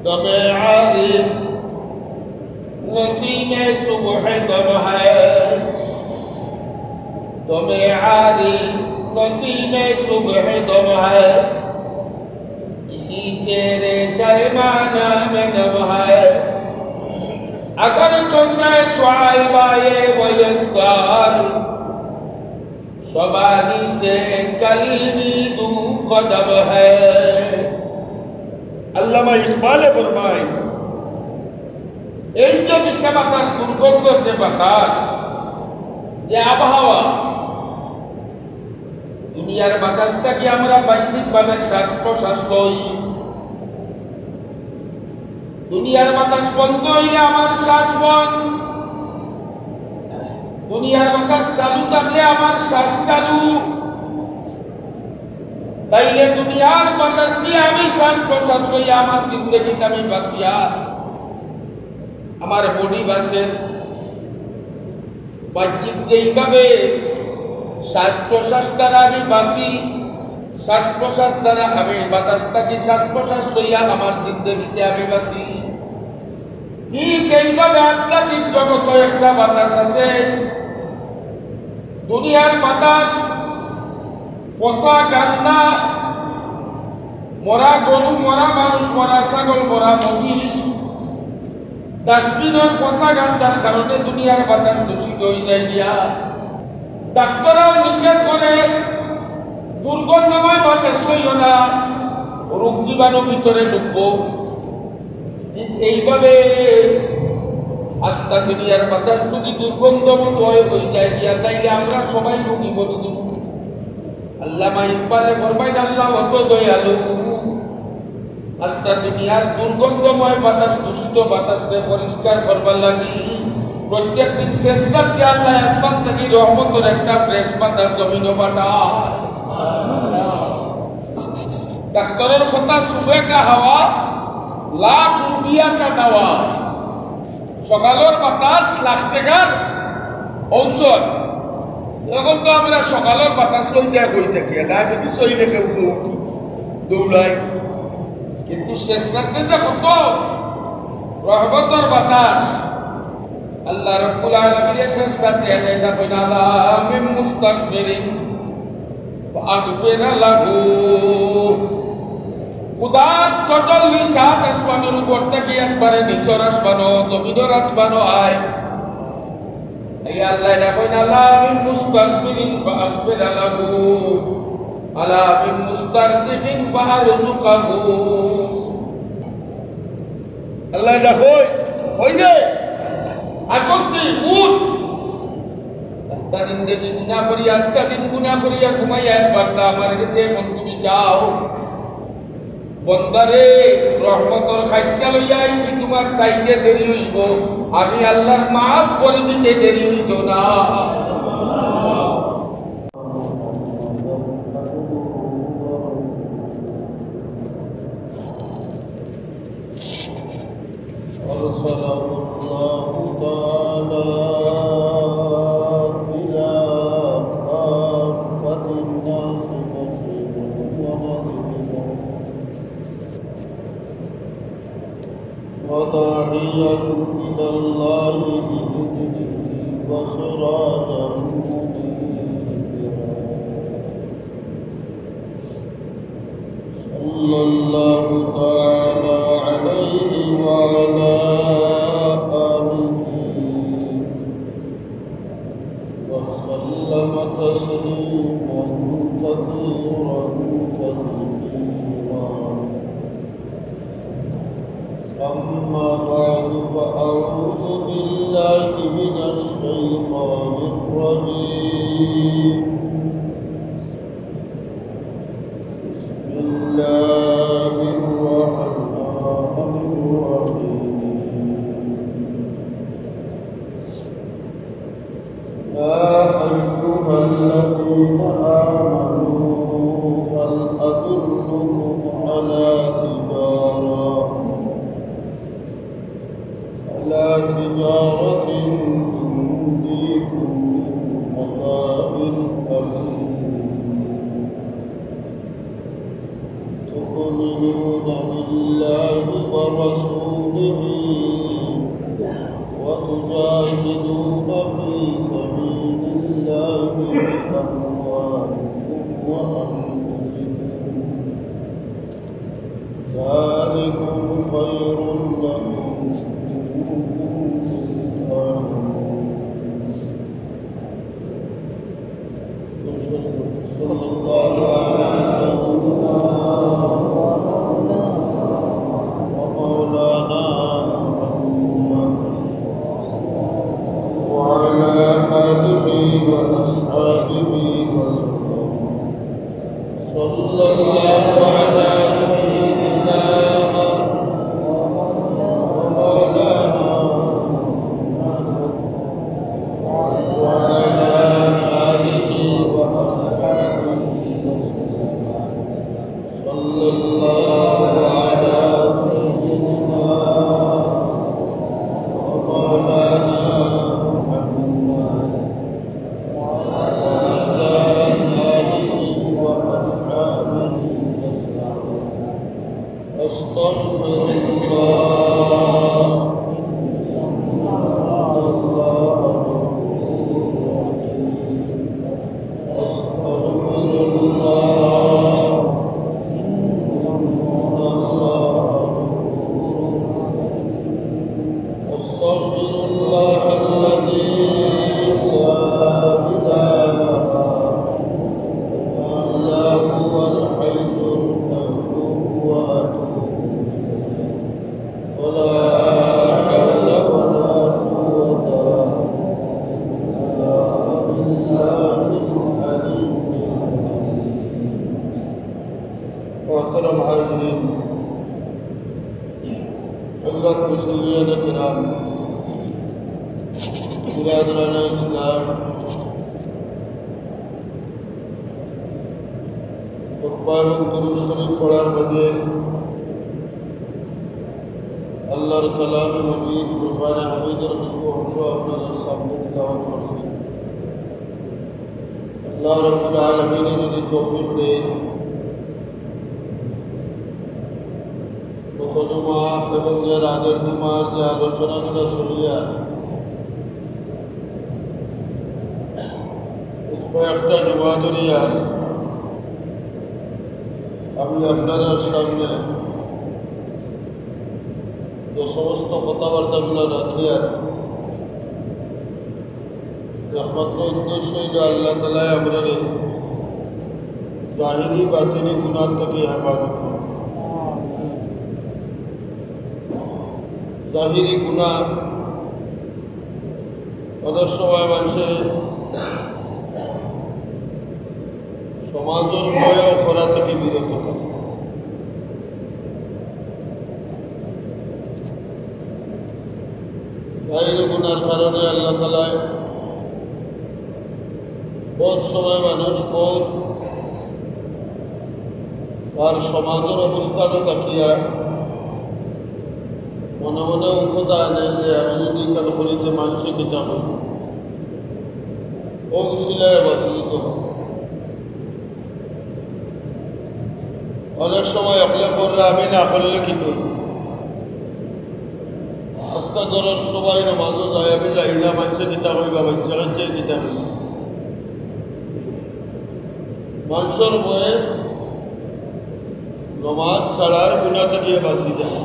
दम आरिफ नसीम सुबह दम है, दम आरिफ नसीम सुबह दम है, इसी से रेशे माना में दम है। अगर तो से स्वाइबाए वयस्सार शबानी से कलमी दू कदम है। আল্লামা ইকবালে ফরমায় এই যে বিশ্ব বাতাস, দুর্গন্ধ যে বাতাস, যে আবহাওয়া, দুনিয়ার বাতাসটা কি আমরা বাহ্যিকভাবে শ্বাস প্রশ্বাস লই? দুনিয়ার বাতাস বন্ধ হইলে আমার শ্বাস বন্ধ, দুনিয়ার বাতাস চালু থাকলে আমার শ্বাস চালু। তাইলে দুনিয়ার বাতাস দিয়ে আমি শ্বাস প্রশ্বাস লইয়া আমার জিন্দগিতে আমি বাঁচিয়া, আমার বডি বাঁচে। বাহ্যিক যেইভাবে শ্বাস প্রশ্বাস দ্বারা আমি বাঁচি, শ্বাস প্রশ্বাস দ্বারা আমি বাতাসটাকে শ্বাস প্রশ্বাস লইয়া আমার জিন্দগিতে আমি বাঁচি। ঠিক এইভাবে আধ্যাত্মিক জগৎ একটা বাতাস আছে। দুনিয়ার বাতাস পচা গান্না, মরা গরু, মরা মানুষ, মরা ছাগল, মরা মহিষ, ডাস্টবিনের পচা গান্নার কারণে দুনিয়ার বাতাস দূষিত হয়ে যায় দিয়া। ডাক্তাররাও নিষেধ করে দুর্গন্ধময় বাতাস লইও না, রোগ জীবাণু ভিতরে ঢুকবো। এইভাবে আস্তা দুনিয়ার বাতাস যদি দুর্গন্ধমত হয়ে যায় দিয়া, তাইলে আমরা সবাই রোগী বলে দেব। আল্লামা ইকবালে ফরমায় আল্লাহ অত দয়ালু, আস্তা দুনিয়ার দুর্গন্ধময় বাতাস, দূষিত বাতাসকে পরিষ্কার করবার লাগি প্রত্যেক দিন শেষ রাতে আল্লাহ আসমান থেকে রহমতের একটা ফ্রেশ বাতাস জমিনে পাঠায়। ডাক্তারের কথা সুবে কা হাওয়া লাখ রুপিয়া কা দাওয়া, সকালের বাতাস লাখ টাকার ঔষধ। এখন তো আমরা সকালের বাতাস লই দেয়া কই থাকি, ডায়াবেটিস হইলে কেউ কেউ দৌড়াই, কিন্তু শেষ রাত্রে যে কত রহমতের বাতাস আল্লাহ রাব্বুল আলামিনের শেষ রাত্রে এনে দেখেন আলামিন মুস্তাকবিরিন ফাগফির লাহু। খুদার তজল্লি সাত আসমানের উপর থেকে একবারে নিচর আসমানও জমিনের আসমানও আয়। এই আল্লাহ দেখেন আলামিন মুস্তাকবিরিন ফাগফির লাহু, আলামিন মুস্তারজিকিন ফারযুকহু। আল্লাহ দেখো ওই যে আসস্তি উঠ, আস্তা জিন্দগি গুনাহ করি, আস্তা দিন গুনাহ করিয়া ঘুমাইয়া একবার না আমার কাছে এখন তুমি যাও। বন্দারে রহমতর খাইচা লইয়া আইছি, তোমার চাইতে দেরি হইব, আমি আল্লাহর মাফ করে দিতে দেরি হইত না। وداعيا إلى الله بإذنه وسراجا منيرا. صلى الله تعالى عليه وعلى آله وسلم تسليما كثيرا كثيرا. أما بعد فأعوذ بالله من الشيطان الرجيم. بسم الله الرحمن الرحيم. يا أيها الذين آمنوا هل أدلكم على تجارة تنجيكم من عذاب بالله ورسوله وتجاهدون في سبيل الله بأموالكم وأنفسكم ذلكم خير لكم إن كنتم تعلمون. صلى الله على سيدنا ومولانا محمد وعلى آله وأصحابه وسلم. صلى الله على سيدنا ومولانا محمد وعلى آله وأصحابه وسلم. صلى الله على سيدنا ومولانا محمد وعلى آله وأصحابه وسلم. أستغفر الله إن الله غفور رحيم. أستغفر الله إن الله غفور رحيم. أستغفر الله الذي لا إله إلا هو الحي القيوم وأتوب إليه. ولا حول ولا قوة إلا بالله العلي العظيم. محترم حاضرين، حضرات مسلمین کرام، برادران اسلام، খুতবা এবং দুরূদ শরীফ পড়ার মধ্যে আল্লাহর কালামে মজিদ কুরআনে হামিদের কিছু অংশ আপনাদের সামনে তেলাওয়াত করছি। আল্লাহ রাব্বুল আলামিন যদি তৌফিক দেন, গত জুমা এবং এর আগের জুমার যে আলোচনাগুলো শুনিয়া কয়েকটা জুমা ধরিয়া আমি আপনাদের সামনে যে সমস্ত কথাবার্তাগুলো রাখিয়া একমাত্র উদ্দেশ্য যে আল্লাহ তাআলা আমাদের জাহিরি বাতিনি গুনাহ থেকে হেফাজত করুন। জাহিরি গুনাহ ওদের সময় মানুষে সমাজের ভয় করা থেকে বিরত থাকে। জাহিরি গুনার কারণে আল্লাহ তাআলা বহুত সময় মানুষ বহুত তার সমাজের অবস্থানও তাকিয়া মনে মনে উৎকতা আনে যে আমি যদি কেন করিতে মানুষে কিতা হই ও উসিলায় বাঁচিত। অনেক সময় আপনি করলে আমি না করলে কি করি আস্তা ধরার সবাই নামাজও যায় আমি যাই না মানুষে কিতা হইবা বাচ্চা কাচ্চা কিতা হই মানুষের বয়ে নমাজ ছাড়ার গুণা থেকে বাঁচি যায়।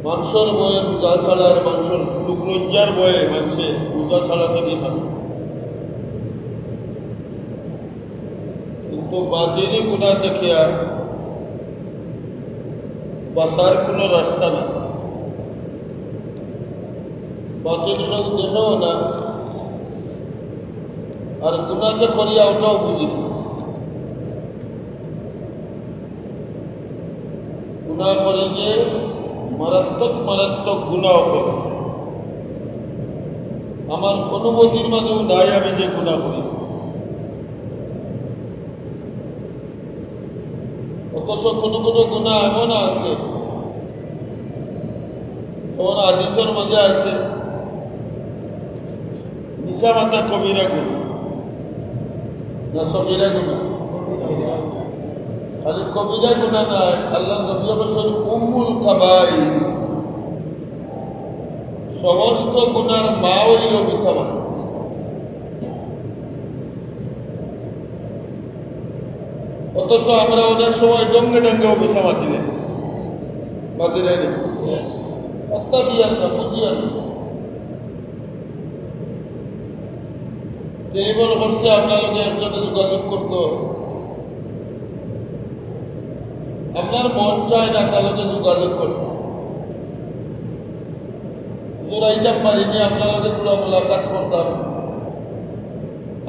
মানুষের বয়ে রোজা ছাড়ার মানুষের লজ্জার বয়ে মানুষে রোজা ছাড়া থেকে বাঁচে। কিন্তু বাজিরি গুণা থেকে আর বাঁচার কোনো রাস্তা না। বাতিল দেখেও না আর গুণাকে করিয়া ওটাও বুঝি। গুণা করে যে মারাত্মক গুণাও করে। আমার অনুমতির মাঝেও নাই আমি যে গুণা করি, অথচ কোনো কোনো গুণা এমন আছে যেমন হাদিসের মধ্যে আছে নিশা মাতা কবিরা গুণ না সগীরা গুণা। খালি কবিরা গুনাহ নাই, আল্লাহ নবী বলেছেন উম্মুল কাবাইর, সমস্ত গুনার মা হইল মিছা কথা। অথচ আমরা অনেক সময় ডঙ্গে ডঙ্গেও মিছা মাতি নেই, মাতি নেই হত্যা দিয়ার না, বুঝিয়ার না। টেলিফোন করছে আপনার লোকে একজনে যোগাযোগ করত, আপনার মন চায় না তার লোকে যোগাযোগ করত, জোরাইতাম পারিনি, আপনার লোকে পুরো মোলাকাত করতাম।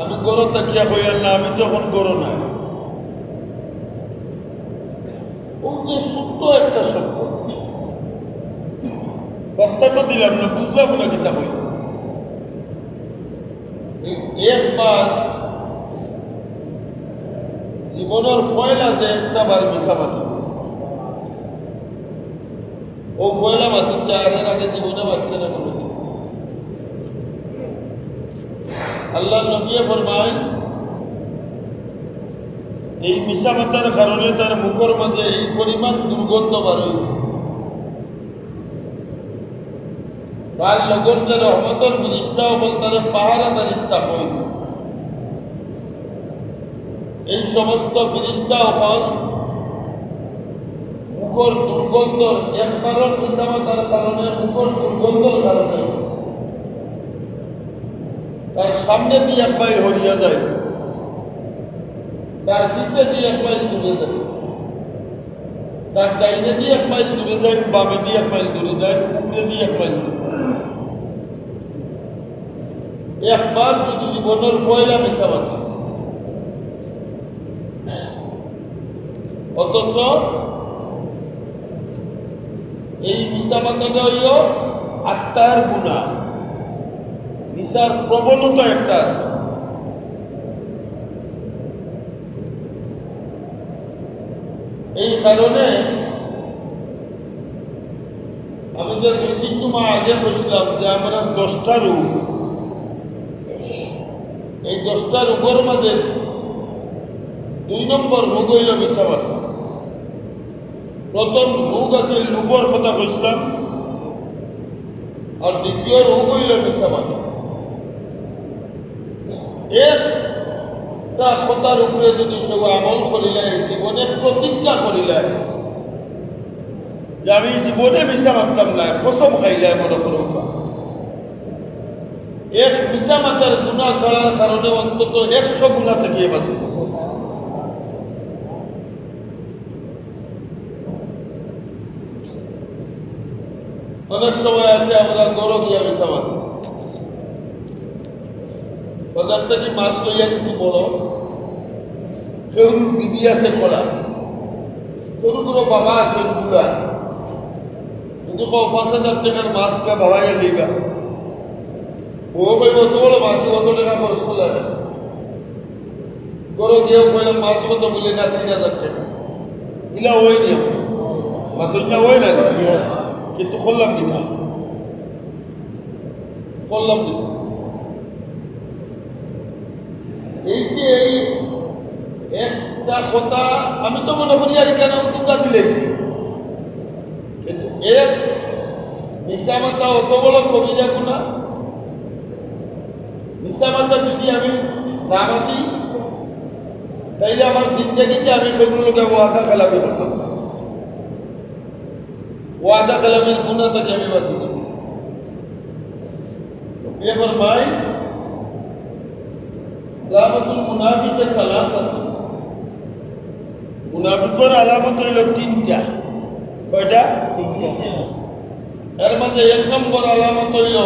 আমি গরো তাকিয়া হইয়ার না, আমি তখন গরো না। ও যে সত্য একটা সত্য, কথা তো দিলাম না, বুঝলাম না কিতা হইল। একবার জীবনের ফয়লা যে একটা বার মিশা মাতি, ও ফয়লা মাতিছে, আগের আগে জীবনে বাঁচছে না কোনো। আল্লাহ নবী ফরমায় এই মিশা মাতার কারণে তার মুখের মাঝে এই পরিমাণ দুর্গন্ধ বার হইল, তার লগন যে রহমতর ফিরিস্তাও বল তারা পাহারাদারিতা হইল। এই সমস্ত ফিরিস্তা হল মুখর দুর্গন্ধ, এক কারণ মিশামাতার কারণে, মুখর দুর্গন্ধর কারণে তার সামনে দিয়ে এক মাইল হরিয়া যায়, তার পিছে দিয়ে এক মাইল দূরে যায়, তার ডাইনে দিয়ে এক মাইল দূরে যায়, বামে দিয়ে এক মাইল দূরে যায়, উপরে দিয়ে এক মাইল দূরে যায়। একবার যদি জীবনের পয়লা মিশামাতি, অথচ এই মিশামাতাটা হইল আত্মার গুনাহ, মিশার প্রবণতা একটা আছে। এই কারণে আমি যে 2-3 মাস আগে বলছিলাম যে আমরা 10টা রোগ, এই 10টা রোগের মাঝে 2 নম্বর রোগ হইল মিশামাতা। প্রথম রোগ আছে লোভর কথা বলছিলাম, আর দ্বিতীয় রোগ হইল মিশামাতা। একটা কথার উপরে যদি সব আমল করিলাই, জীবনে প্রতিজ্ঞা করিলাই যে আমি জীবনে মিশা মারতাম না, কসম খাইলাই মনে করো, এক মিশা মাতার গুণা ছাড়ার কারণে অন্তত 100 গুণা থেকে বাঁচে। অনেক সময় আছে আমরা গরো দিয়া মিশা মাতি, বাজার থেকে মাছ লইয়া গেছি বড়, কেউ বিবি আছে খোলা, কোনো কোনো বাবা আছে বুড়া, কিন্তু 5,000 টাকার মাছ পে বাবাইয়া লিবা, ও কইব অত বড় মাছ কত টাকা খরচ করলে, গরো দিয়েও কইলাম মাছ কত বলে না 3,000 টাকা, ইলা ওই নিয়ম মাতুল্লা ওই না, কিন্তু করলাম দিতাম, করলাম দিতাম। এই যে এই একটা কথা আমি তো মনে করি আর কেন দুর্গা দিলেছি, কিন্তু এর মিশামাতা অত বড় কবিরা গুনাহ। মিশামাতা যদি আমি না মাতি তাইলে আমার জিন্দগিতে আমি সেগুলোকে ওয়াদা খেলামি করতাম না, ওয়াদা খেলামির গুনাহ থেকে আমি বাঁচি যাব। এবার ভাই আলামাতুল মুনাফিকে সালাসাত, মুনাফিকের আলামত হইল 3টা। কয়টা? 3টা। এর মাঝে 1 নম্বর আলামত হইল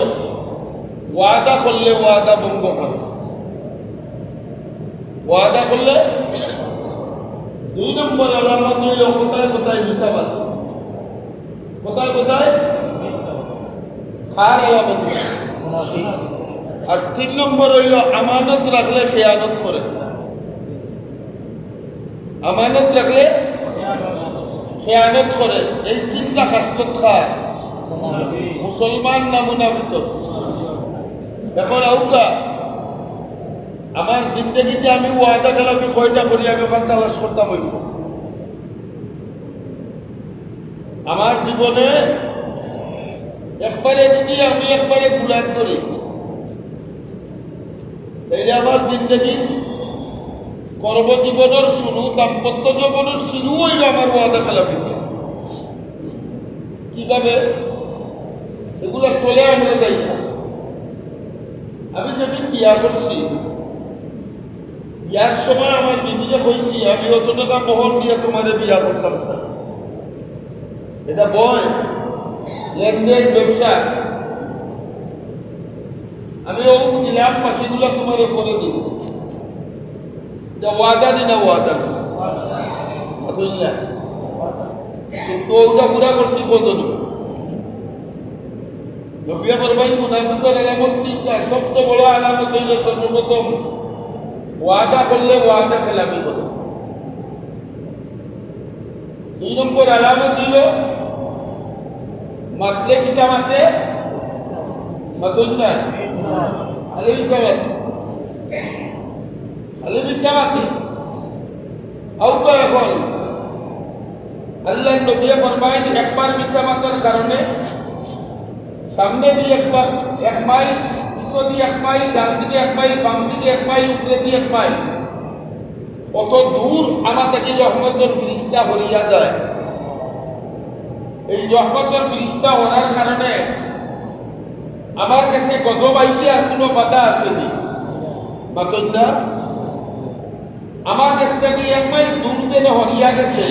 ওয়াদা করলে ওয়াদা ভঙ্গ করে, ওয়াদা করলে। 2 নম্বর আলামত হইল কোথায় কোথায় মিশামাতি, কোথায় কোথায় খার আলামত মুনাফিক। আর 3 নম্বর হইল আমানত রাখলে খেয়ানত করে, আমানত রাখলে খেয়ানত করে। এই 3টা খাসলত খায় মুসলমান না মুনাফিক। এখন আউকা আমার জিন্দগিতে আমি ওয়াদা খেলামি কয়টা করি, আমি ওখান তালাশ করতাম হইব আমার জীবনে একবারে যদি আমি একবারে গুলাম করি তাইলে আমার জিন্দগি কর্মজীবনের শুরু দাম্পত্য জীবনের শুরু হইল আমার ওয়াদা খেলাপি দিয়ে। কিভাবে এগুলো তোলে আমরা যাই না। আমি যেদিন বিয়া করছি বিয়ার সময় আমার বিবিকে কইছি আমি অত টাকা বহন দিয়ে তোমার বিয়া করতাম স্যার। এটা বয় লেনদেন ব্যবসা আমি ও দিলাম পাখিগুলো তোমার করে দিব। ওয়াদা নি না ওয়াদা কিন্তু ওটা পুরা করছি কতটুকু নবিয়া করবাই মুনাফিকের আলামত তিনটা। সবচেয়ে বড় আলামত হইল সর্বপ্রথম ওয়াদা করলে ওয়াদা খেলাপি করে। 2 নম্বর আলামত হইল মাতলে কিটা মাতে মাতুল না আলে বিসাবাতে আলে বিসাবাতে আও তো এখন আল্লাহ নবিয়া ফরমায়েন একবার বিসাবাতের কারণে সামনে দিয়ে একবার 1 মাইল পিছনে দিয়ে 1 মাইল ডান দিকে 1 মাইল বাম দিকে 1 মাইল উপরে দিয়ে 1 মাইল অত দূর আমার থেকে রহমতের ফিরিস্তা হরিয়া যায়। এই রহমতের ফিরিস্তা হওয়ার কারণে আমার কাছে গজব আইতে আর কোনো বাধা আসেনি। বাতন্দা আমার কাছ থেকে 1 মাইল দূর যেন হরিয়া গেছে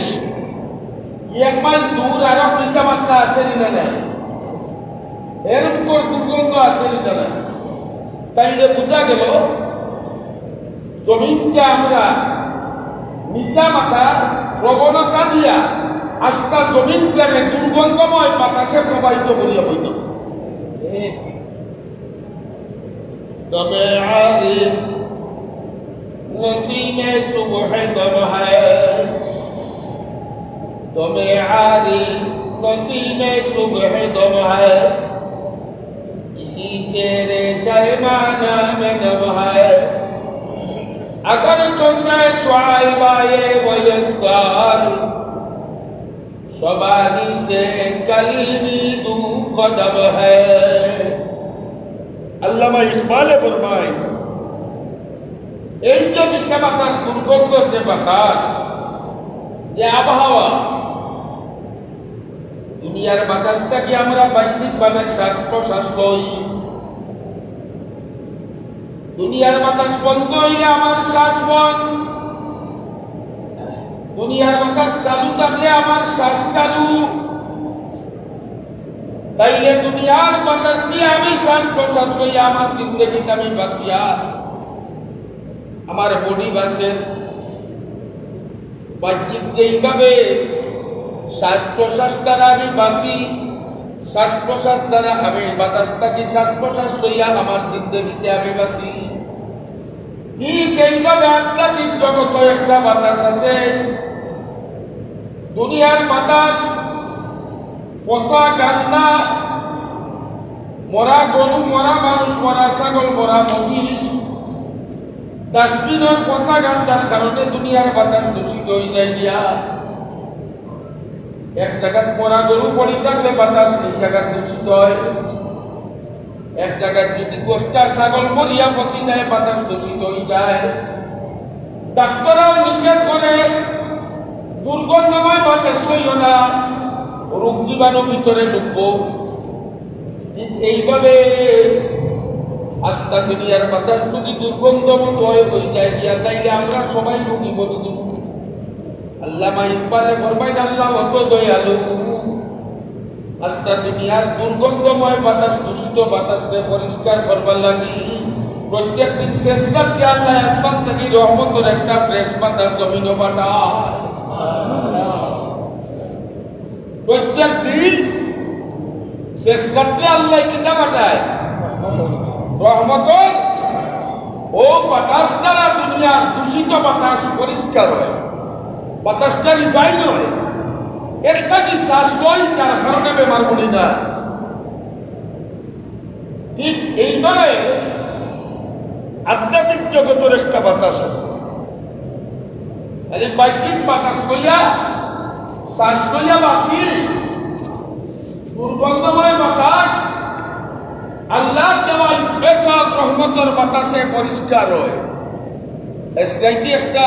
1 মাইল দূর আরো পিছা মাত্রা আসেনি না নাই এরকম করে দুর্গন্ধ আসেনি না নাই। তাইলে বোঝা গেল জমিনটা আমরা মিশা মাথা প্রবণতা দিয়া আস্তা জমিনটাকে দুর্গন্ধময় বাতাসে প্রবাহিত করিয়া হইত। দমে আরিফ নসিমে সুবহ দম হ্যায় দমে আরিফ নসিমে সুবহ দম হ্যায় इसी से रेशमाना में नम है अगर तो से स्वाइबाए वयसार शबानी से कलमी दू कदम है। अल्लामा इकबाले फरमाए এই যে বিশ্বমাতার দুর্গন্ধ যে বাতাস যে আবহাওয়া দুনিয়ার বাতাসটা কি আমরা বাহ্যিকভাবে শ্বাস প্রশ্বাস লই। দুনিয়ার বাতাস বন্ধ হইলে আমার শ্বাস বন্ধ। দুনিয়ার বাতাস চালু থাকলে আমার শ্বাস চালু। তাইলে দুনিয়ার বাতাস দিয়ে আমি শ্বাস প্রশ্বাস লই আমার জিন্দগিতে আমি বাঁচিয়া আমার বডি বাঁচে। বাহ্যিক যেইভাবে শ্বাস প্রশ্বাস দ্বারা আমি বাঁচি শ্বাস প্রশ্বাস দ্বারা আমি বাতাসটাকে শ্বাস প্রশ্বাস লইয়া আমার জিন্দগিতে আমি বাঁচি। ঠিক এইভাবে আধ্যাত্মিক জগৎ একটা বাতাস আছে। দুনিয়ার বাতাস পচা গান্না মরা গরু মরা মানুষ মরা ছাগল মরা মহিষ ডাস্টবিনের পচা গান্নার কারণে দুনিয়ার বাতাস দূষিত হয়ে যায় গিয়া। এক জায়গায় মরা গরু পড়ে থাকলে বাতাস এই জায়গায় দূষিত হয়। এক জায়গায় যদি গোষ্ঠা ছাগল মরিয়া পচি যায় বাতাস দূষিত হয়ে যায়। ডাক্তাররাও নিষেধ করে দুর্গন্ধময় বাতাস লইও না রোগ জীবাণু ভিতরে ঢুকবো। এইভাবে আস্তা দুনিয়ার বাতাস যদি দুর্গন্ধমত হয়ে যায় গিয়া তাইলে আমরা সবাই রোগী বলে দেব। আল্লামা ইকবালে ফরমাইন আল্লাহ অত দয়ালু আস্তা দুনিয়ার দুর্গন্ধময় বাতাস দূষিত বাতাসকে পরিষ্কার করবার লাগি প্রত্যেক দিন শেষ রাতে আল্লাহ আসমান থেকে রহমতের একটা ফ্রেশ বাতাস জমিনে পাঠায়। প্রত্যেক দিন শেষ রাতে আল্লাহ কিতা পাঠায় রহমতের ও বাতাস দ্বারা দুনিয়ার দূষিত বাতাস পরিষ্কার হয়। বাতাসটা রিফাইন হয়। একটা কি শ্বাস লই যার কারণে বেমার পড়ি না। ঠিক এইভাবে আধ্যাত্মিক জগতের একটা বাতাস আছে। বাহ্যিক বাতাস লইয়া শ্বাস লইয়া বাঁচি দুর্গন্ধময় বাতাস আল্লাহ দেওয়া স্পেশাল রহমতের বাতাসে পরিষ্কার হয়। এসরাইতে একটা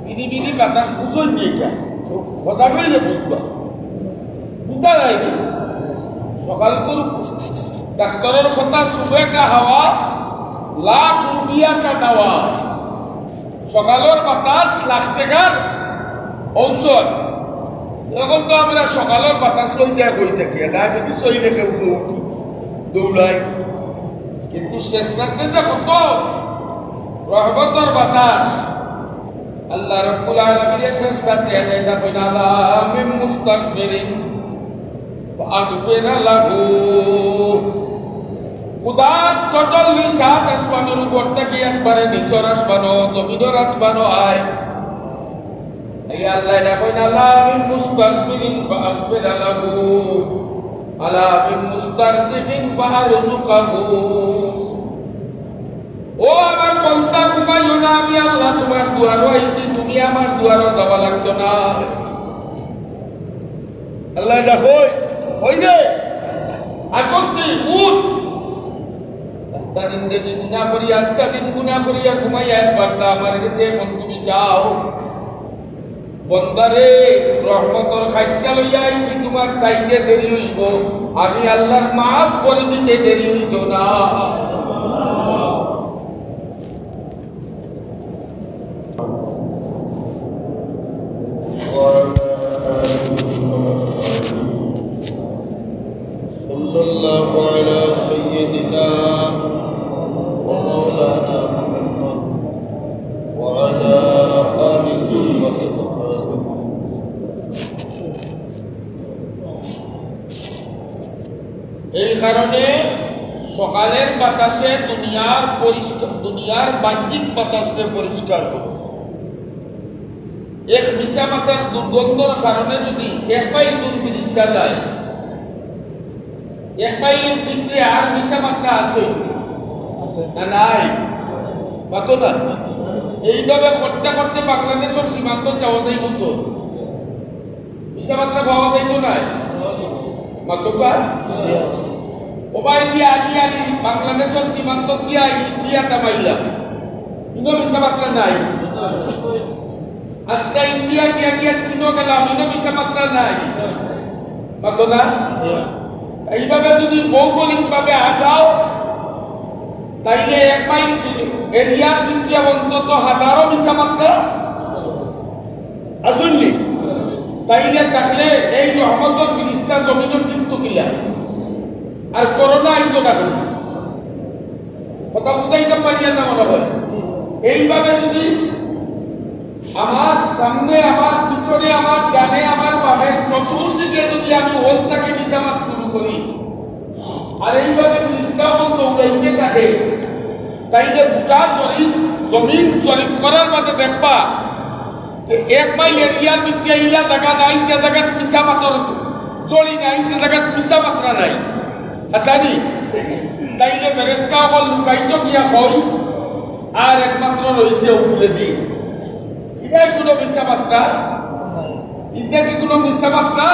বিনি বাতাস বুঝই নিয়ে যায় কথা কইলে বুঝবা বুঝা যায়নি। সকাল করুক ডাক্তারের কথা সুবে কা হাওয়া লাখ রুপিয়া কা নাওয়া। সকালের বাতাস লাখ টাকার ঔষধ। এখন তো আমরা সকালের বাতাস লই দেয়া কই থাকি ডায়াবেটিস হইলে কেউ উঠি দৌড়াই, কিন্তু শেষ রাত্রে যে কত রহমতের বাতাস আল্লাহ রাব্বুল আলামিনের শেষ রাত্রে এটা কইনা আলামিন মুস্তাকবিরিন ফাগফির লাহু। খুদার তজল্লি সাত আসমানের উপর থেকে একবারে নিচর আসমানো জমিনের আসমানো আয়। এই আল্লাহ এটা কইনা আলামিন মুস্তাকবিরিন ফাগফির লাহু আলামিন মুস্তারজিকিন ফারযুকাহু। ও আমার বন্দা ঘুমাইও না, আমি আল্লাহ তোমার দুয়ারও আইছি, তুমি আমার দুয়ারও দেওয়া লাগতো না। আল্লাহ দেখো ওই যে আসস্তি উঠ আস্তা জিন্দেগি গুনাহ করি আস্তা দিন গুনাহ করি আর ঘুমাইয়া একবার না আমার কাছে মন তুমি যাও। বন্দারে রহমতর খাইয়া লইয়া আইছি, তোমার চাইতে দেরি হইব, আমি আল্লাহর মাফ করে দিতে দেরি হইতো না। সাল্লাল্লাহু আলা সাইয়্যিদিনা ওয়া মাওলানা মুহাম্মদ ওয়া আলা আলিহি ওয়া সাহবিহি। এই কারণে সকালের বাতাসে দুনিয়ার বাহ্যিক বাতাসে পরিষ্কার হবে। এক মিশা মাথার দুর্গন্ধর কারণে যদি এক মাইল দূর ফিরিস্তা যায়, এক মাইলের ভিতরে আর মিশা মাত্রা আছে না নাই কত না। এইভাবে করতে করতে বাংলাদেশের সীমান্ত যাওয়া যায় মতো মিশা মাত্রা পাওয়া যাইতো নাই মাতকা ওবাই দিয়া আনি আনি বাংলাদেশের সীমান্ত গিয়া ইন্ডিয়া টামাইলা ইনো মিশা মাত্রা নাই। আজকে ইন্ডিয়া গিয়া গিয়া চিনো গেলাম, ইনো মিশা মাত্রা নাই কত না। এইভাবে যদি ভৌগোলিকভাবে আটাও তাইলে এক মাইল এরিয়ার ভিতরে অন্তত হাজারো মিশা মাত্রা আসুননি। তাইলে থাকলে এই রহমতের ফিরিস্তা জমিনের কিন্তু কিলা আর করোনা আইতো না কথা বুঝাইতে পারিয়া না মনে হয়। এইভাবে যদি আমার সামনে আমার পিছনে আমার ডানে আমার বামে চতুর্দিকে যদি আমি ওলটাকে নিজামাত শুরু করি আর এইভাবে ফিরিস্তা বন্ধ উড়াইতে থাকে, তাইলে গোটা জমিন জরিপ করার মাঝে দেখবা যে এক মাইল এরিয়ার ভিতরে ইলা জায়গা নাই যে জায়গাত মিশা মাত্র জড়ি নাই, যে জায়গাত মিশা মাত্রা নাই আচ্ছানি। তাইলে ফেরেশতা বল লুকাইতো গিয়া হয় আর একমাত্র রয়েছে উপরে দি এটাই কোনো মিশা মাত্রা, এটা কি কোনো মিশা মাত্রা।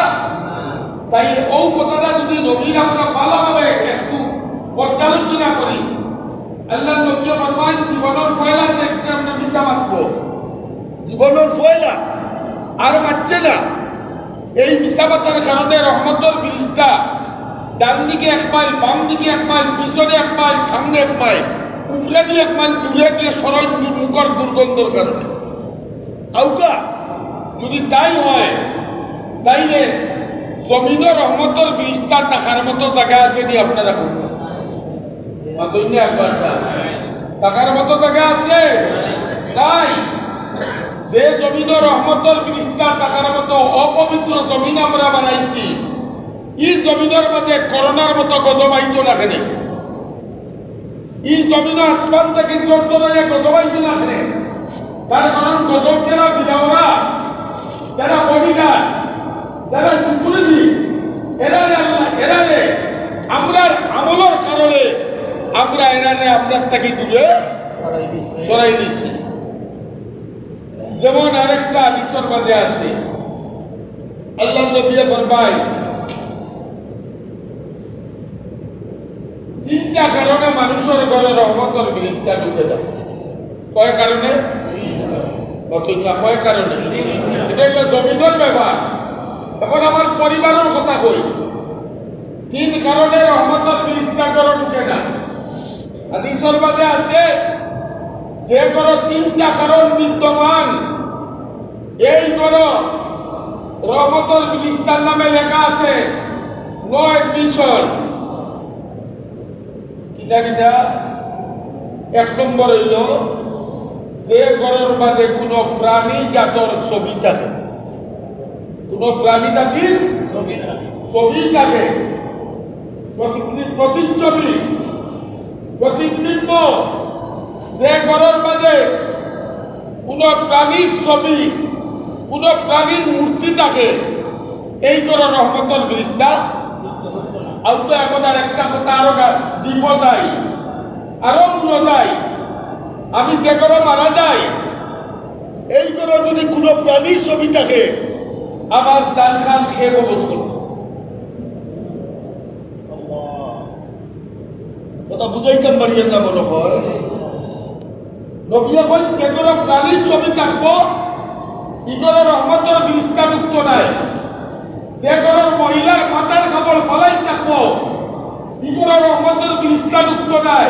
তাই ও কথাটা যদি নবীর আমরা ভালোভাবে একটু পর্যালোচনা করি, আল্লাহ নবী ফরমান জীবনের পয়লা যে আমরা মিশা মাত্র জীবনের পয়লা আর বাচ্চে না। এই মিশা মাত্রার কারণে রহমতের ফিরিস্তা ডান দিকে এক মাইল, বাম দিকে এক মাইল, পিছনে এক মাইল, সামনে এক মাইল, উপরে দিয়ে এক মাইল দূরে দিয়ে সরল মুখর দুর্গন্ধের কারণে আউকা যদি তাই হয় তাইলে জমিনের রহমতের ফিরিস্তা থাকার মতো জায়গা আছে নি আপনারা একবার থাকার মতো জায়গা আছে তাই যে জমিনের রহমতের ফিরিস্তা থাকার মতো অপবিত্র জমিন আমরা বানাইছি, এই জমিনের মধ্যে করোনার মতো গজব আইতো না কেন, এই জমিন আসমান থেকে গজব আইতো না কেন। তার কারণ গজব যারা বিধাওরা, যারা বডিগার্ড, যারা সিকিউরিটি, এরারে আমরা আমলের কারণে আমরা এরারে আপনার থেকে দূরে সরাই দিছি। যেমন আরেকটা হাদিসের মধ্যে আছে আল্লাহ নবী ফরমায় রহমতের ফিরিস্তা ঢুকে যায় কয় কারণে কয় কারণে এটা হলো জমিনের ব্যাপার এখন আমার পরিবারের কথা কই তিন কারণে রহমতের ফিরিস্তা ঘরে ঢুকে না হাদিসের মধ্যে আছে যে ঘরে তিনটা কারণ বিদ্যমান এই ঘরে রহমতের ফিরিস্তার নামে লেখা আছে 9 বিষয় কিটা কিটা এক নম্বর হইল যে ঘরের মাঝে কোনো প্রাণী জাতর ছবি থাকে কোন প্রাণী জাতির ছবি থাকে প্রতিচ্ছবি প্রতিবিম্ব যে ঘরের মাঝে কোন প্রাণীর ছবি কোন প্রাণীর মূর্তি থাকে এই ঘরের রহমতের ফিরিস্তা আর তো এখন আর একটা কথা আরো দিব যাই আরো মূল যায় আমি যে ঘরে মারা যাই এই ঘরে যদি কোনো প্রাণীর ছবি থাকে আমার জান খান খেয়ে কবজ করব কথা বুঝাইতাম পারিয়েন না মনে হয় নবী এখন যে ঘরে প্রাণীর ছবি থাকবো ইগরের রহমতের ফিরিস্তা মুক্ত নাই যে ঘরের মহিলার মাথার খাবল ফলাই থাকবো ইগরের রহমতের ফিরিস্তা মুক্ত নাই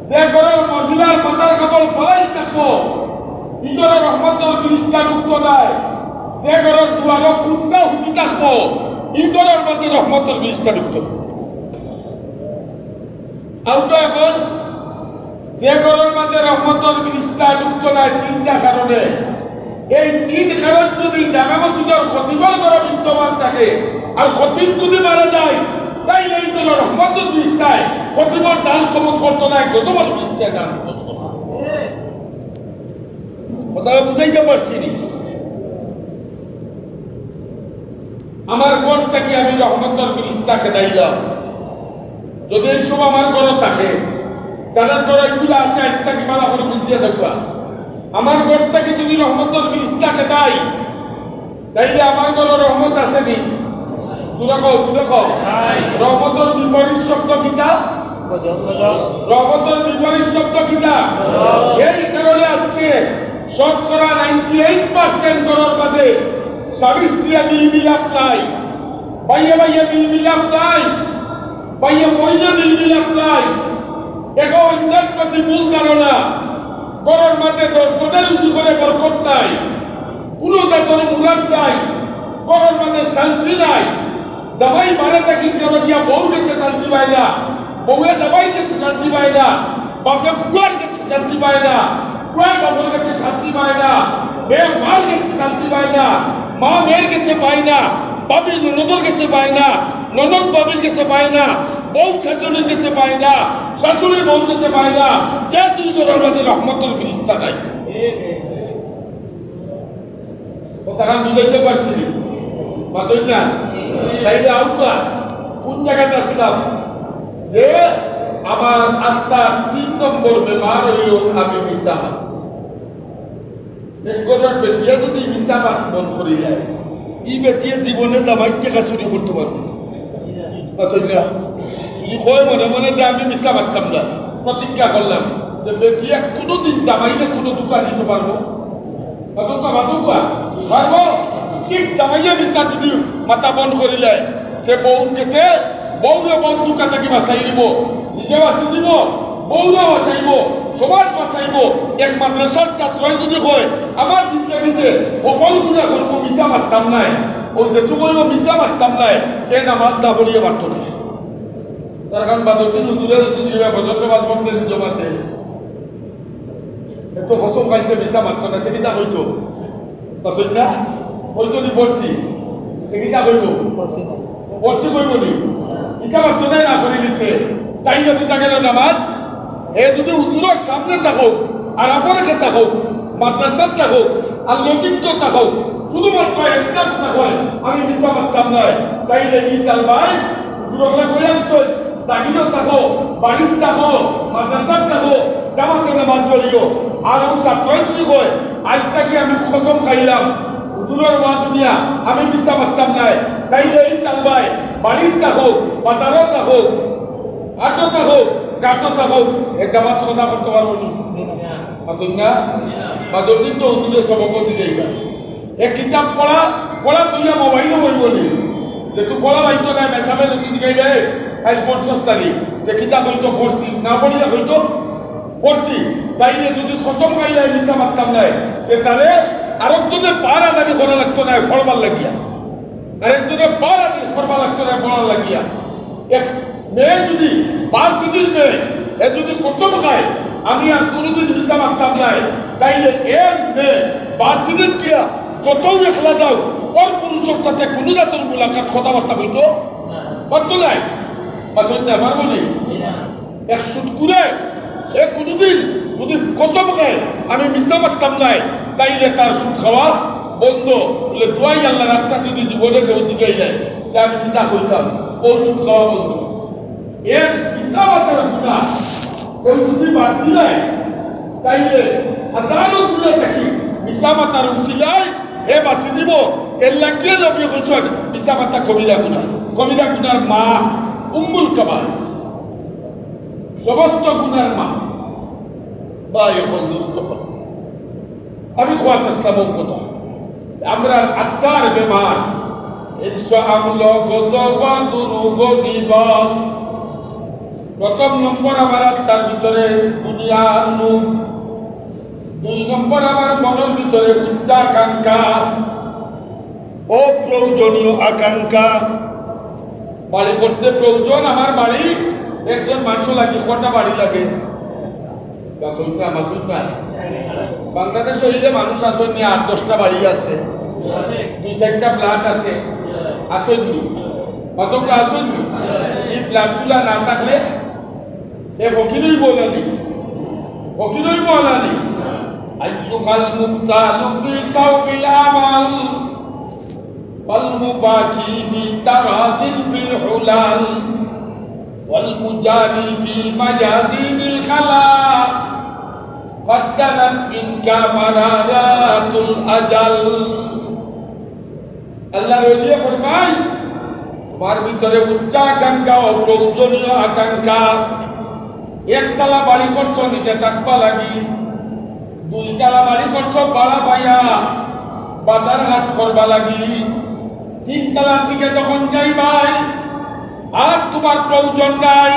যে ঘরের মহিলার মাথার খাবল ফলাই থাকবো ইগরের রহমতের ফিরিস্তা মুক্ত নাই যে ঘরের দুয়ার কুত্তা হুতি থাকবো ইগরের মধ্যে রহমতের ফিরিস্তা মুক্ত আউটো এখন যে ঘরের মধ্যে রহমতের ফিরিস্তা মুক্ত নাই তিনটা কারণে এই তিন কারণ যদি জামা মসজিদের খতিবের ঘরে বিদ্যমান থাকে আর খতিব যদি মারা যায় তাইলে এই দলের রহমতের ফিরিস্তায় খতিবের দান কবজ করতো না গতবার ফিরিস্তায় দান কবজ করতো কথাটা বুঝাইতে পারছি নি আমার ঘরটাকে আমি রহমতের ফিরিস্তা খেদাইলাম যদি এই সব আমার ঘরে থাকে যাদের ঘরে এইগুলো আছে আজ থাকি মালা করে বুঝিয়ে দেখবা আমার ঘরটাকে যদি রহমতের ফিরিস্তা খেদাই তাইলে আমার ঘরে রহমত আসেনি তুলে কও রহমতের বিপরীত শব্দ কিটা রহমতের বিপরীত শব্দ কিটা এই কারণে আজকে শতকরা 98% ঘরের মধ্যে স্বামী স্ত্রী মিলমিলাপ নাই ভাইয়া ভাইয়া মিলমিলাপ নাই ভাইয়া মহিলা মিলমিলাপ নাই একে অন্যের প্রতি মূল ধারণা ঘরের মাঝে দর্শনের উঁচু করে বরকত নাই কোনো জাতের মুরাদ নাই ঘরের মাঝে শান্তি নাই জামাই মারা থাকি কেন গিয়া বউ গেছে শান্তি পায় না বউয়ে জামাই গেছে শান্তি পায় না বাপে কুয়ার গেছে শান্তি পায় না কুয়া বাপের গেছে শান্তি পায় না মেয়ে মার গেছে শান্তি পায় না মা মেয়ের গেছে পায় না বাবি ননদের গেছে পায় না ননদ বাবির গেছে পায় না বউ শাশুড়ির গেছে পায় না শাশুড়ি বউ গেছে পায় না কে তুই তোর মাঝে রহমতের ফিরিস্তা নাই কথাটা বুঝাইতে পারছি বাতই না তাইলে আউকা কোন জায়গাতে আসলাম যে আমার আত্মার 3 নম্বর বেমার হইল আমি মিসামাত একজনের বেটিয়া যদি মিসামাত মন করি যায় ই বেটিয়ে জীবনে জামাই টাকা চুরি করতে পারবে বাতই না তুমি কয় মনে মনে যে আমি মিশা মারতাম না প্রতিজ্ঞা করলাম যে বেটিয়া কোনোদিন জামাইলে কোনো দোকান দিতে পারবো পারবো ঠিক জামাইয়া মিশা যদি মাথা বন্ধ করিলে সে বউ গেছে বউরে বউ দোকান থাকি বাঁচাই দিব নিজে বাঁচি দিব বউরে বাঁচাইব সমাজ বাঁচাইব এক মাদ্রাসার ছাত্রই যদি কয় আমার জিন্দগিতে সফল গুণা করবো মিশা মারতাম নাই ও যেটু বলব মিশা মারতাম নাই সে নামাজ দা পড়িয়ে পারত না তার কারণ বাদরদিন হুজুরে যদি ভজনকে বাদ পড়তে জমাতে এত কসম খাইছে মিশা মারত না তেকিটা হইতো বাতই না হইতো নি পড়ছি তেকিটা হইব পড়ছি কইব নি মিশা মারত নাই না করে দিছে তাই না বুঝা গেল নামাজ এ যদি হুজুরের সামনে থাকো আর আপনাকে থাকো মাদ্রাসার থাকো আর লজিক্য থাকো শুধুমাত্র একটা কথা হয় আমি মিশা মারতাম নাই তাইলে ই তাল ভাই হুজুরকে কই আনছো তাগিনো থাকো বাড়ির থাকো মাদ্রাসার থাকো জামাতে নামাজ পড়িও আর ও ছাত্রই যদি কয় আজ থেকে আমি কসম খাইলাম হুজুরের ওয়াজ দিয়া আমি মিশা মারতাম নাই তাইলে এই তাল ভাই বাড়ির থাকো বাজারও থাকো হাটও থাকো গাতো থাকো এক জামাত কথা করতে পারবো নি এখন না বাদরদিন তো হুজুরে সবক দিকে এক কিতাব পড়া তুইয়া মোবাইলও বইব নি যে তুই পড়া বাইতো না মেসাবে তুই দিকে আজ ৫০ তারিখ যে কিতাব হইতো পড়ছি না পড়িয়া হইতো পড়ছি তাইলে যদি খসম গাইলে মিশা মারতাম নাই তাহলে আরেকজনে পার আদানি করা লাগতো না ফলবার লাগিয়া আরেকজনে পার আদানি করবা লাগতো না ফলার লাগিয়া এক মেয়ে যদি ৫ দিনের মেয়ে এ যদি কসম খায় আমি আর কোনোদিন মিশা মারতাম নাই তাইলে এর মেয়ে ৫ দিনের গিয়া যতও একলা যাও ওর পুরুষের সাথে কোনো জাতের মুলাকাত কথাবার্তা হইতো পারতো নাই পারতো না পারবো নি এক সুদ করে এ কোনোদিন যদি কসম খায় আমি মিশা মারতাম নাই তাইলে তার সুদ খাওয়া বন্ধ বলে দোয়াই আল্লাহ রাস্তা যদি জীবনে কেউ জিগাই যায় যে আমি কিতা হইতাম ও সুদ খাওয়া বন্ধ এর মিশা মাতার গুণা কেউ যদি বাদ দিলাই তাইলে হাজারো গুণা থাকি মিশা মাতার উচিলাই হে বাঁচি দিব এর লাগিয়ে নবী হোসেন মিশা মাতা কবিরা গুনার মা উম্মুল কাবাল সমস্ত গুনার মা বা এখন দুষ্ট আমি খোয়া চেষ্টা কথা আমরা আত্মার বেমার আমল গজবা দুর্গিবত প্রথম নম্বর আমার আত্মার ভিতরে দুনিয়ার লোভ ২ নম্বর আমার মনের ভিতরে উচ্চাকাঙ্ক্ষা ও প্রয়োজনীয় আকাঙ্ক্ষা বাড়ি করতে প্রয়োজন আমার বাড়ি একজন মানুষ লাগে কটা বাড়ি লাগে বাংলাদেশ হইলে মানুষ আসেন ৮-১০টা বাড়ি আছে ২-৪টা ফ্ল্যাট আছে আসেননি কতক আসেননি এই ফ্ল্যাটগুলা না থাকলে এ ফকিরই বলানি আইয়ুহাল মুবতালু ফি সাওবিল আমাল ওয়াল মুবাকি বি তারাজিল ফিল হুলাল والمجاري في ميادين الخلا قدمت منك مرارات الأجل আল্লাহ রলিয়ে ফরমায় তোমার ভিতরে উচ্চাকাঙ্ক্ষা ও প্রয়োজনীয় আকাঙ্ক্ষা একতলা বাড়ি করছো নিজে থাকবা লাগি ২ তলা বাড়ি করছো বাড়া পাইয়া বাজার হাট করবা লাগি ৩ তলার দিকে যখন যাইবাই আর তোমার প্রয়োজন নাই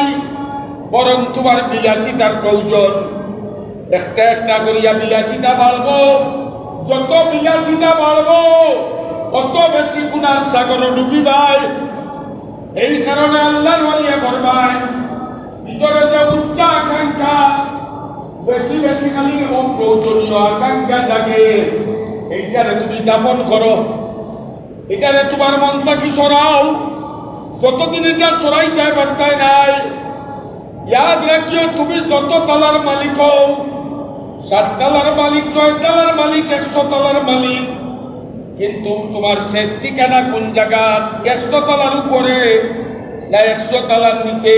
বরং তোমার বিলাসিতার প্রয়োজন একটা একটা করিয়া বিলাসিতা বাড়বো যত বিলাসিতা বাড়বো অত বেশি গুনার সাগরে ডুবিবাই এই কারণে আল্লাহর ওলিয়ে ফরমায় ভিতরে যে উচ্চাকাঙ্ক্ষা বেশি খালি অপ্রয়োজনীয় আকাঙ্ক্ষা জাগে এইটারে তুমি দাফন করো এটারে তোমার মনটা কি সরাও যতদিন এটা সরাই যায় বার্তায় নাই ইয়াদ রাখিও তুমি যত তলার মালিক হও ৭ তলার মালিক ৯ তলার মালিক ১০০ তলার মালিক কিন্তু তোমার শেষ ঠিকানা কোন জায়গা ১০০ তলার উপরে না ১০০ তলার নিচে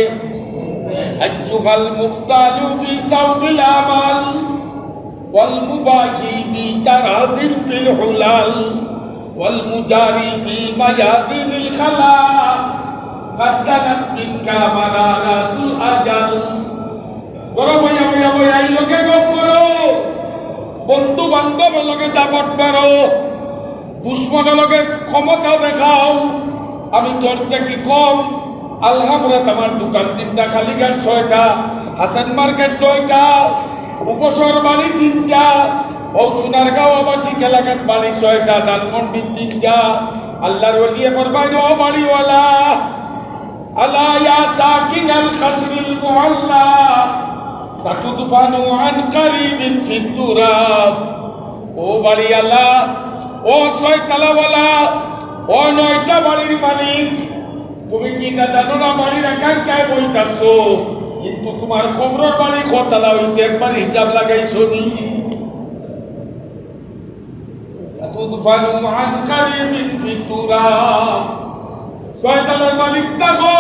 আইয়ুহাল মুখতালু ফি সাওবিল আমাল ওয়াল মুবাহি বি তারাজিল ফিল হুলাল ওয়াল মুজারি ফি মায়াদিনিল খালা قدمت منك مرارات الأجل করো ভাইয়া এই লোকে গপ করো বন্ধু বান্ধবের লোকে দাপট মারো দুশ্মনের লোকে ক্ষমতা দেখাও আমি তোর থেকে কম আলহামদুলিল্লাহ আমার দোকান ৩টা খালিঘাট ৬টা হাসান মার্কেট ৯টা উপসর বাড়ি ৩টা ও সোনারগাঁও আবাসিক এলাকাত বাড়ি ৬টা ধানমন্ডি 3টা আল্লাহর ওলিয়ে ফরমায় ও বাড়িওয়ালা আলা ইয়া সাকিনাল খাসরিল মুআল্লা সাতুদফানু আন কারিবিন ফিত তুরাব ও বাড়িওয়ালা ও ৬তলাওয়ালা ও ৯টা বাড়ির মালিক তুমি কি না জানো না বাড়ির আকাঙ্ক্ষায় বইতাছো কিন্তু তোমার খবরের বাড়ি কতলা হইছে একবার হিসাব লাগাইছো নি সাতুদফানু আন কারিবিন ফিত তুরাব ৬তলার মালিক থাকো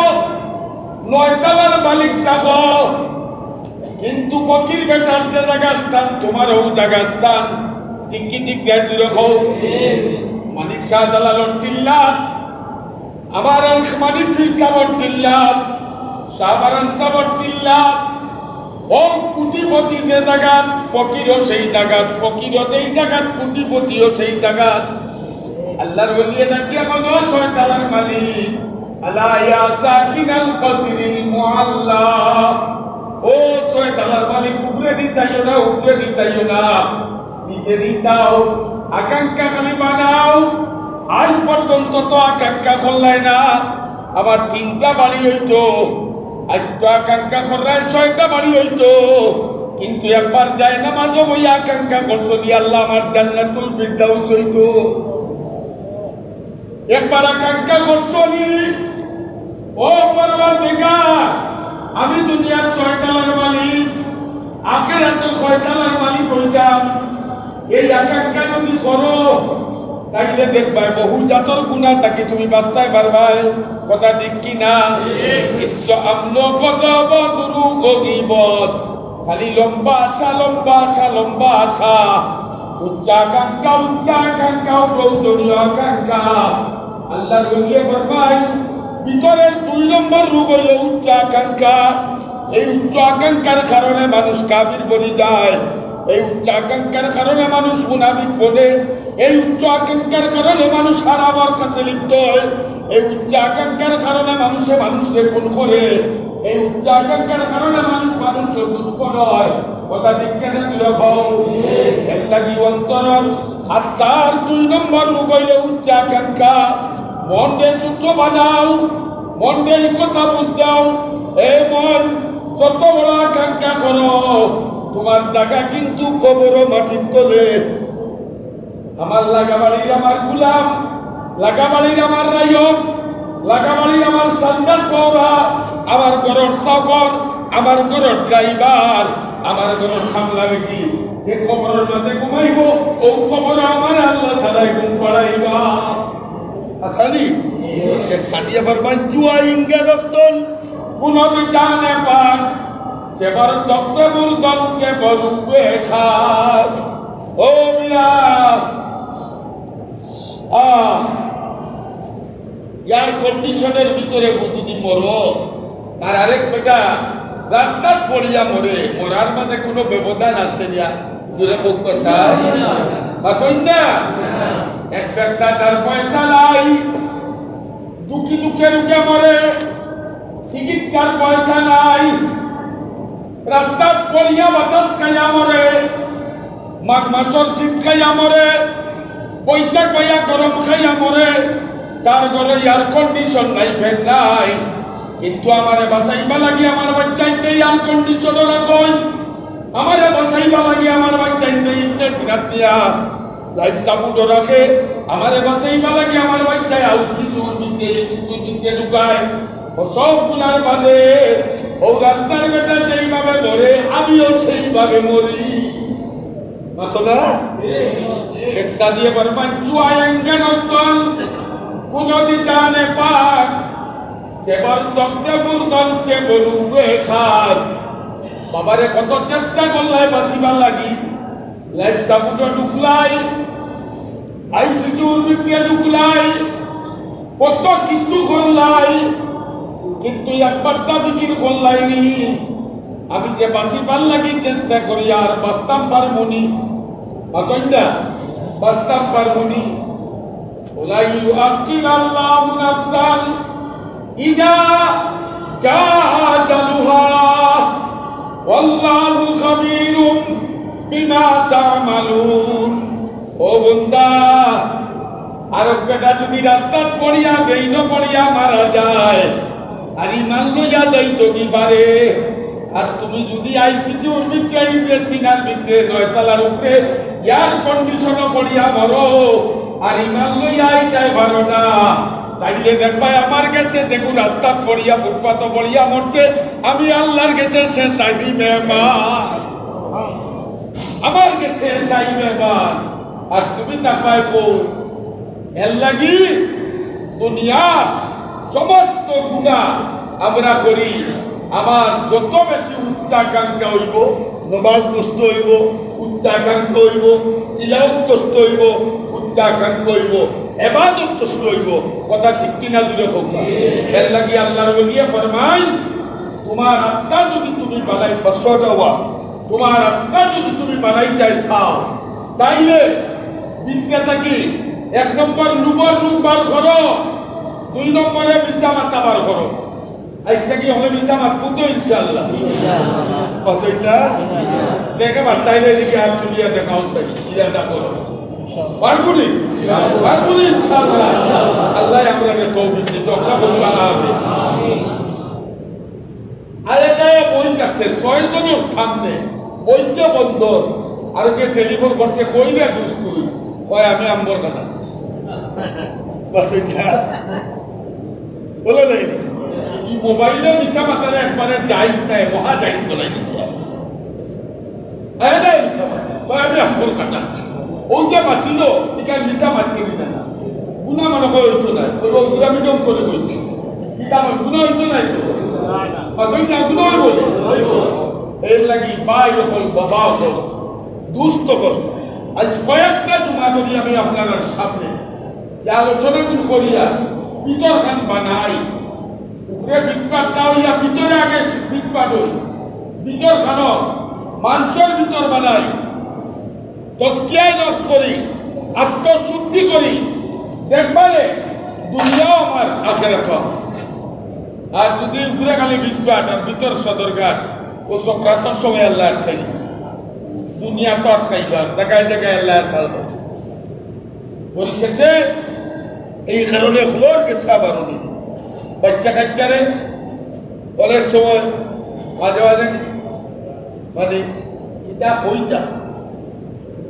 ৯তলার মালিক থাকো কিন্তু ফকির বেটার যে জায়গা স্থান তোমারও জায়গা স্থান ঠিক দূরে হও মানিক শাহজালাল টিল্লাত আমার মানিক ফির সাবর টিল্লাত শাহবারান সাবর টিল্লাত ও কুটিপতি যে জায়গাত ফকিরও সেই জায়গাত, ফকিরও যেই জায়গাত কুটিপতিও সেই জায়গাত। আল্লাহর ওলি ডাকিয়া বলো শয়তানের মালিক, আলা ইয়া সাকিনাল কসরিল মুআল্লা, ও শয়তানের মালিক উপরে দি যাইও না, উপরে দি যাইও না, নিচে দি যাও, আকাঙ্ক্ষা খালি বানাও। আজ পর্যন্ত তো আকাঙ্ক্ষা করলাই না, আবার 3টা বাড়ি হইতো, আজ তো আকাঙ্ক্ষা করলাই 6টা বাড়ি হইতো, কিন্তু একবার যায় না মাঝে বই আকাঙ্ক্ষা করছো নি আল্লাহ আমার জান্নাতুল ফিরদাউস হইতো। একবার আকাঙ্ক্ষা করছো নি ও পরওয়ারদিগার, আমি দুনিয়ার 6তলার মালিক, আখিরাতের 6তলার মালিক হইতাম। এই আকাঙ্ক্ষা যদি করো তাইলে দেখবাই বহু জাতর গুনাহ থাকি তুমি বাঁচতে পারবাই। কথা ঠিক কি না? আমন গজব গুরু গগিবত, খালি লম্বা আশা লম্বা আশা লম্বা আশা, উচ্চাকাঙ্ক্ষা প্রয়োজনীয় আকাঙ্ক্ষা। আল্লাহ রলিয়ে ফরমায় ভিতরের 2 নম্বর রোগ হইল উচ্চাকাঙ্ক্ষা। এই উচ্চ আকাঙ্ক্ষার কারণে মানুষ কাফির বনে যায়, এই উচ্চ আকাঙ্ক্ষার কারণে মানুষ মুনাফিক বনে, এই উচ্চ আকাঙ্ক্ষার কারণে মানুষ হারাবার কাছে লিপ্ত হয়, এই উচ্চ আকাঙ্ক্ষার কারণে মানুষে খুন করে, এই উচ্চ আকাঙ্ক্ষার কারণে মানুষের দুশ্মন হয়। কথা ঠিক কেন রাখো? এর লাগি অন্তরর আত্মার 2 নম্বর রোগ হইল উচ্চ আকাঙ্ক্ষা। মন দিয়ে সূত্র বানাও, মন দিয়ে এই কথা বুঝাও, এই মন যত বড় আকাঙ্ক্ষা করো তোমার জায়গা কিন্তু কবর মাটির তলে। আমার লাগাবাড়ির আমার গুলাম, লাগাবাড়ির আমার রায়ক, লাগাবাড়ির আমার সন্ন্যাস বৌরা, আমার ঘরের চাকর, আমার ঘরের ড্রাইভার, আমার ঘরের খামলা বেটি, যে কবরের মাঝে ঘুমাইব ও কবর আমার আল্লাহ ছাড়াই ঘুম পড়াইবা। আসানি সে সাদিয়া ফরমান জুয়াইঙ্গা রক্তন কোনদি জানে পাক চেবার তক্তে মুরদন চেবার উবে খাক। ও মিয়া এয়ার কন্ডিশনের ভিতরে বুঝুদি মরো, তার আরেক বেটা রাস্তার পড়িয়া মরে, মরার মাঝে কোনো ব্যবধান আছে না? জুড়ে খুব কথা না, এক বেটা তার পয়সা নাই, দুঃখী দুঃখে রুকে মরে, চিকিৎসার পয়সা নাই, রাস্তার পড়িয়া বাতাস খাইয়া মরে, মাঘ মাসর শীত খাইয়া মরে, বৈশাখ বইয়া গরম খাইয়া মরে, তার ঘরে এয়ার কন্ডিশন নাই, ফ্যান নাই, কিন্তু আমারে বাঁচাইবা লাগি আমার বাচ্চাইতে এয়ার কন্ডিশন রাখুন, আমারে বাঁচাইবা লাগি আমার বাচ্চাইতে ইবনে সিরাত দিয়া লাইফ সাপোর্ট রাখে, আমারে বাঁচাইবা লাগি আমার বাচ্চাই আউট শিশুর ভিতরে ঢুকায়। ও সবগুলার বাদে ও রাস্তার বেটা যেইভাবে মরে আমিও সেইভাবে মরি। মাতলা শেখ সাদিয়ে বর্মান জুয়ায়েঙ্গে নতন কুনদি জানে পাক চেবর তক্তে মুরদন চেবরুবে খাক। বাবারে কত চেষ্টা করলাই বাঁচিবার লাগি, লাইফ সাপোর্টে ঢুকলাই, আইসিইউর ভিতরে ঢুকলাই, কত কিছু করলাই, কিন্তু একবার তা বিক্রি করলাইনি আমি যে বাঁচিবার লাগি চেষ্টা করি আর বাঁচতাম পারবনি। অতন্যা বাঁচতাম পারবনি। ওলাই ইউআকিরাল্লাহু নাফসান ইযা জাআ আজালুহা ওয়াল্লাহু খাবীরুম বিমা তা'মালুন। ও বান্দা, আর বেটা যদি রাস্তা পড়িয়া বেইন পড়িয়া মারা যায় আর ইমান লইয়া যাইতো কি পারে, আর তুমি যদি আইসিইউর ভিতরে সিনার ভিতরে 9 তলার উপরে এয়ার কন্ডিশন পড়িয়া মরো আর ইমান লইয়া আইতাই পারো না, তাইলে দেখবা আমার কাছে যেগুলো রাস্তা পড়িয়া ফুটপাত পড়িয়া মরছে, আমি আল্লাহর কাছে সে শাহী মেহমান, আমার কাছে শাহী মেহমান, আর তুমি তাকায় কই। এর লাগি দুনিয়ার সমস্ত গুনাহ আমরা করি, আমার যত বেশি উচ্চাকাঙ্ক্ষা হইব নমাজ নষ্ট হইব, উচ্চাকাঙ্ক্ষা হইব তিলাওয়াত নষ্ট হইব, উচ্চাকাঙ্ক্ষা হইব ইবাদত নষ্ট হইব। কথা ঠিক কিনা জুড়ে হোক। এর লাগি আল্লাহর ওলিয়ে ফরমায় তোমার আত্মা যদি তুমি বানাই বছরটা হওয়া তোমার আত্মা যদি তুমি বানাইতে চাও তাইলে বিক্রেতা কি 1 নম্বর লুবর লুক বার করো, 2 নম্বরে মিশা মাতা বার করো। আজকে কি হবে মিশা মাতবো তো ইনশাআল্লাহ কতইলা দেখে বার্তাইলে এদিকে হাত তুলিয়া দেখাও সাই ইরাদা করো পারবুনি ইনশাআল্লাহ। আল্লাহ আপনাকে তৌফিক দিতে আমরা বলবা হবে আলাদায় বই কাছে 6 জনের সামনে বইছে বন্দর আর কে টেলিফোন করছে কইরা দুস্তুই কয় আমি আম্বর কাটা কতইলা বলে নাই এই মোবাইলে মিশা মাতারে একবারে জায়েজ নাই, মহা জায়েজ বলাই দিছে আলাদায় মিশা মাতা কয় আমি আম্বর কাটা ওই যে মাতিল এখানে মিশা মাতি না গুনা মনে কয় হইতো না ওই গুলামি ডম করে কইছে এটা আমার গুনা হইতো না তো অতই না গুনা বলে এর লাগি ভাই হল বাবা হল দুস্থ হল আজ কয়েকটা জমা করি আমি আপনার সামনে আলোচনা করিয়া পিতর খান বানাই উপরে ফিটপাট না হইয়া ভিতরে আগে ফিটপাট হই ভিতর খান মাঞ্চর ভিতর বানাই তস্কিয়ায় নষ্ট করি আত্মশুদ্ধি করি দেখবারে দুনিয়াও আমার আখেরাত আর যদি ঘুরে খালি ফিটপাট আর ভিতর সদরঘাট ও সক্রান্তর সময় আল্লাহ আটকাই দুনিয়া তো আটকাইবার জায়গায় জায়গায় আল্লাহ চালবে পরিশেষে এই কারণে ফ্লোর কেসা বারুনি বাচ্চা কাচ্চারে অনেক সময় মাঝে মাঝে মানে এটা হইতা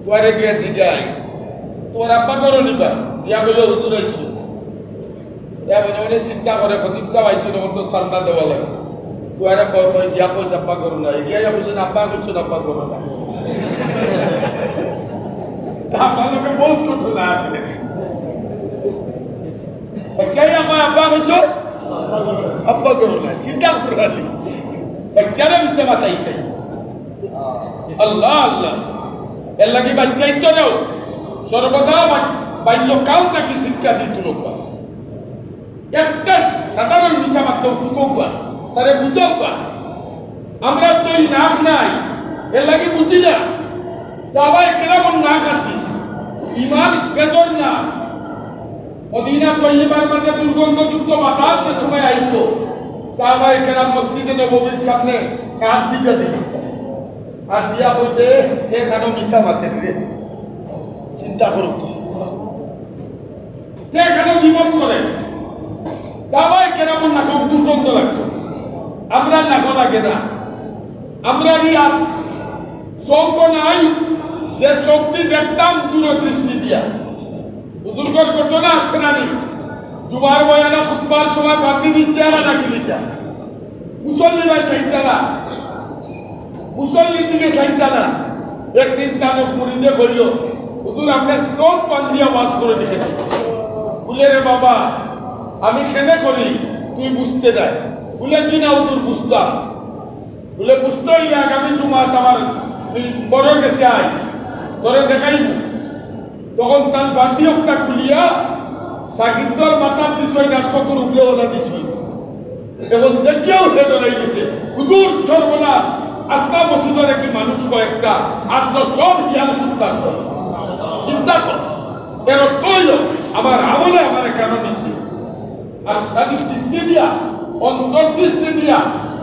তোয়ারে গিয়ে জিগাই তোমার আব্বা করো নিবা ইয়া বলে হুজুর আইছো ইয়া বলে অনেক চিন্তা করে খতিবটা আইছো তখন তো সালটা দেওয়া লাগে তোয়ারে করো ইয়া কইস আব্বা করো না ইয়া বলছো আব্বা করছো আব্বা করো না তা আমাকে বহুত কঠোর আছে বাচ্চাই আমার আব্বা কইছো আব্বা করো না চিন্তা করালি বাচ্চারা মিশে মাথায় খাই আল্লাহ আল্লাহ এর লাগি বাচ্চাই তো নেও সর্বদা বাল্যকাল তাকে শিক্ষা দিত লোক একটা সাধারণ মিশা মাত্র টুকৌকা তারে বুঝৌকা আমরা তো এই নাক নাই এর লাগি বুঝি না সবাই কেমন নাক আছি ইমান কেদর না মদিনা তৈবার মধ্যে দুর্গন্ধযুক্ত বাতাস সময় আইতো সাহাবায়ে কেরাম মসজিদে নববীর সামনে হাত দিতে দিত আর দিয়া হইতে সেখানে মিশা মাথের রে চিন্তা করুক সেখানে জীবন করে সবাই কেরাম নাক দুর্গন্ধ লাগতো আমরা নাক লাগে না আমরা রিয়া চৌক নাই যে শক্তি দেখতাম দূরদৃষ্টি দিয়া বুজুর্গর ঘটনা আছে না নি জুমার বয়ানা খুতবার সময় বাকি দিচ্ছে আর নাকি দিতা মুসল্লি ভাই সাইতালা মুসল্লি দিকে সাইতালা একদিন তানক মুরিদে কইল হুজুর আপনি সব পান দিয়া ওয়াজ করে লিখে দিন বলে রে বাবা আমি কেনে করি তুই বুঝতে দেয় বলে কি না হুজুর বুঝতাম বলে বুঝতে হইলে আগামী জুমা আমার বড় গেছে আইস তোরে দেখাইব তখন তার বান্দিয়কটা খুলিয়া সাকিবদর মাথার দিছই না চকুর উপরে ওলা দিছই এখন দেখিয়াও সে ডরাই গেছে হুজুর সর্বনাশ আস্থা মসজিদের কি মানুষ কয়েকটা আর তো সব জ্ঞান চিন্তা কর এর তৈল আমার আমলে আমার কেন দিচ্ছে আর খালি দৃষ্টি দিয়া অন্তর্দৃষ্টি দিয়া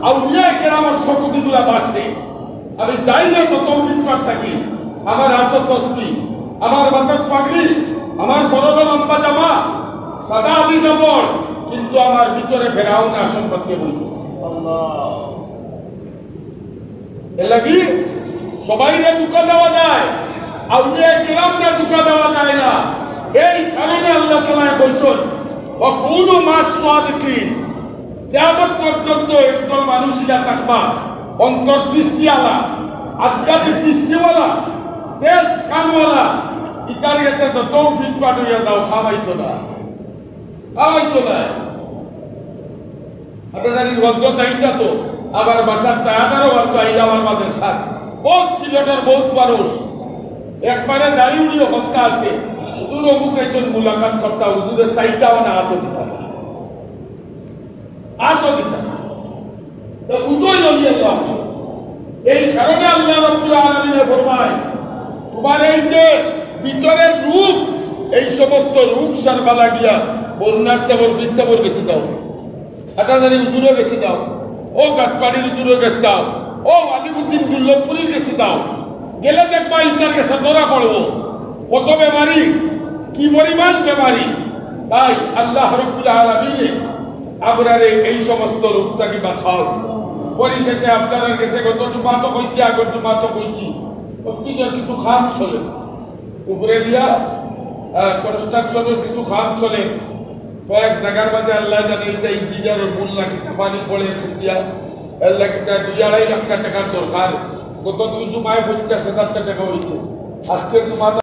আউলিয়া কেরামের শকুতিগুলা বাসে আমি যাই না তো তৌফিক থাকি আমার হাত তসবি আমার মাথার পাগড়ি আমার বড় লম্বা জামা সাদা আদি কাপড় কিন্তু আমার ভিতরে ফেরাও না সম্পর্কে বলতেছে এর লাগি সবাইরে দুঃখ দেওয়া যায় আউলিয়া কেরামরে দুঃখ দেওয়া যায় না এই কারণে আল্লাহ তাআলা কইছেন ওয়া কুনু মাস সাদিকিন কিয়ামত পর্যন্ত একদল মানুষিরা থাকবা অন্তর্দৃষ্টি আলা আধ্যাত্মিক দৃষ্টিওয়ালা তেজ কানওয়ালা ইতার গেছে তো তৌফিক পাঠিয়ে দাও খাওয়াইতো না আপনাদের ভদ্রতা এইটা তো আবার বাসার তায়াদারও বার্তা এই আমার মাঝে সাত বহুত সিলেটের বহুত মানুষ একবারে দাঁড়িয়ে হত্যা আছে হুজুর অমুক একজন মুলাকাত করতা হুজুরের চাইতাও না হাতও দিতা না আলামিনে ফরমায় তোমার এই যে ভিতরের রূপ এই সমস্ত রূপ সারবালা গিয়া বন্যার সাবর ফিক সাবর গেছে দাও হাটাজারি উজুরও গেছে দাও ও গাছপাড়ির উজুরও গেছে দাও ও আলিমুদ্দিন দুর্লভপুরীর গেছে দাও গেলে দেখবা ইটার গেছে ধরা পড়বো কত বেমারি কি পরিমাণ বেমারি তাই আল্লাহ রাব্বুল আলামিন আপনারে এই সমস্ত রূপটাকে বাঁচাও পরিশেষে আপনারা গেছে গত জুমা তো কইছি আগের জুমা তো কইছি অতীতের কিছু খাম চলে উপরে দিয়া কনস্ট্রাকশনের কিছু খাম চলে কয়েক জায়গার মাঝে আল্লাহ জানে এইটা ইঞ্জিনিয়ারের মূল্যা কিতা পানি পড়ে খুঁজিয়া আল্লাহ কিতা 2-2.5 লাখ টাকার দরকার গত 2 জুমায় 50,000 টাকা হয়েছে আজকের জুমা